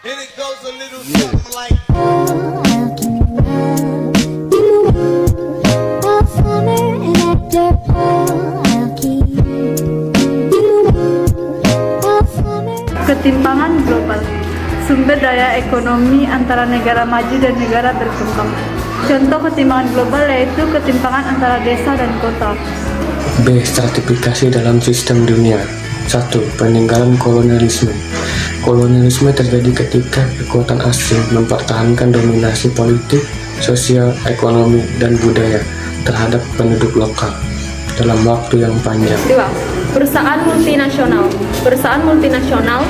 And it goes a little something like ketimpangan global, sumber daya ekonomi antara negara maju dan negara berkembang. Contoh ketimpangan global yaitu ketimpangan antara desa dan kota. B. Stratifikasi dalam sistem dunia. 1. Peninggalan kolonialisme. Kolonialisme terjadi ketika kekuatan asing mempertahankan dominasi politik, sosial, ekonomi, dan budaya terhadap penduduk lokal dalam waktu yang panjang. 2. Perusahaan multinasional. Perusahaan multinasional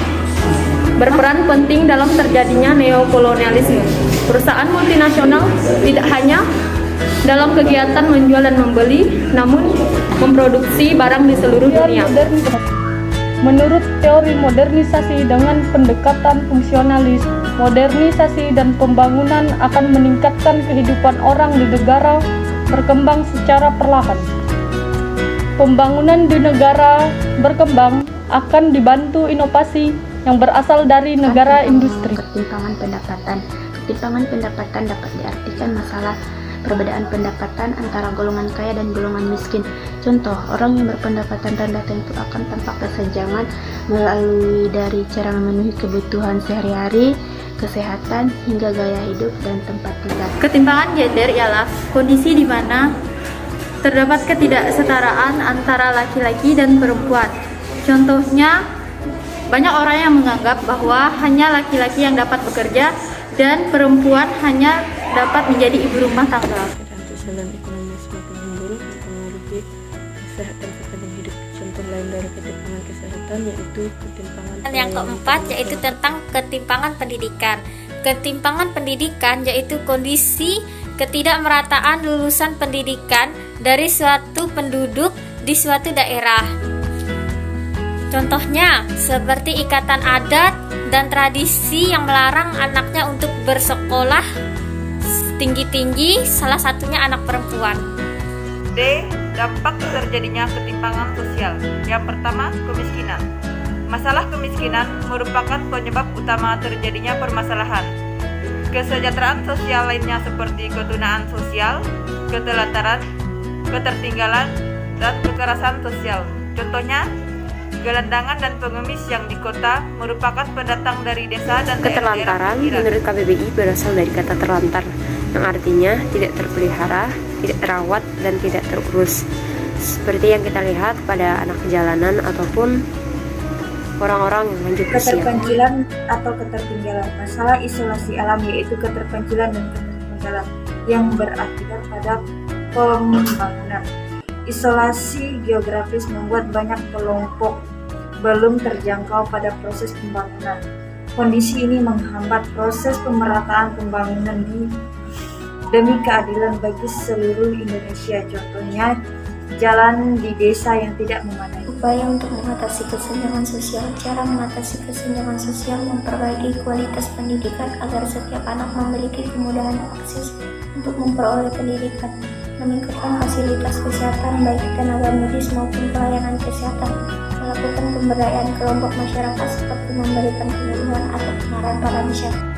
berperan penting dalam terjadinya neokolonialisme. Perusahaan multinasional tidak hanya dalam kegiatan menjual dan membeli, namun memproduksi barang di seluruh dunia. Menurut teori modernisasi dengan pendekatan fungsionalis, modernisasi dan pembangunan akan meningkatkan kehidupan orang di negara berkembang secara perlahan. Pembangunan di negara berkembang akan dibantu inovasi yang berasal dari negara industri. Ketimpangan pendapatan dapat diartikan masalah perbedaan pendapatan antara golongan kaya dan golongan miskin. Contoh, orang yang berpendapatan rendah tentu akan tampak kesenjangan melalui dari cara memenuhi kebutuhan sehari-hari, kesehatan, hingga gaya hidup dan tempat tinggal. Ketimpangan gender ialah kondisi di mana terdapat ketidaksetaraan antara laki-laki dan perempuan. Contohnya, banyak orang yang menganggap bahwa hanya laki-laki yang dapat bekerja dan perempuan hanya dapat menjadi ibu rumah tangga. Sosial dan ekonomi semakin memburuk mempengaruhi kesehatan dan hidup. Contoh lain dari ketimpangan kesehatan yaitu ketimpangan. Yang keempat yaitu tentang ketimpangan pendidikan. Ketimpangan pendidikan yaitu kondisi ketidakmerataan lulusan pendidikan dari suatu penduduk di suatu daerah. Contohnya seperti ikatan adat dan tradisi yang melarang anaknya untuk bersekolah tinggi-tinggi, salah satunya anak perempuan. D. Dampak terjadinya ketimpangan sosial. Yang pertama, kemiskinan. Masalah kemiskinan merupakan penyebab utama terjadinya permasalahan. Kesejahteraan sosial lainnya seperti ketunaan sosial, ketelantaran, ketertinggalan, dan kekerasan sosial. Contohnya, gelandangan dan pengemis yang di kota merupakan pendatang dari desa dan keterlantaran menurut KBBI berasal dari kata terlantar, yang artinya tidak terpelihara, tidak terawat, dan tidak terurus. Seperti yang kita lihat pada anak jalanan ataupun orang-orang yang lanjut usia. Keterpencilan atau ketertinggalan. Masalah isolasi alam yaitu keterpencilan dan ketertinggalan yang berakibat pada pembangunan. Isolasi geografis membuat banyak kelompok belum terjangkau pada proses pembangunan. Kondisi ini menghambat proses pemerataan pembangunan demi keadilan bagi seluruh Indonesia. Contohnya, jalan di desa yang tidak memadai. Upaya untuk mengatasi kesenjangan sosial. Cara mengatasi kesenjangan sosial memperbaiki kualitas pendidikan agar setiap anak memiliki kemudahan akses untuk memperoleh pendidikan, meningkatkan fasilitas kesehatan baik tenaga medis maupun pelayanan kesehatan, melakukan pemberdayaan kelompok masyarakat seperti memberikan penyuluhan atau pengarahan pada masyarakat.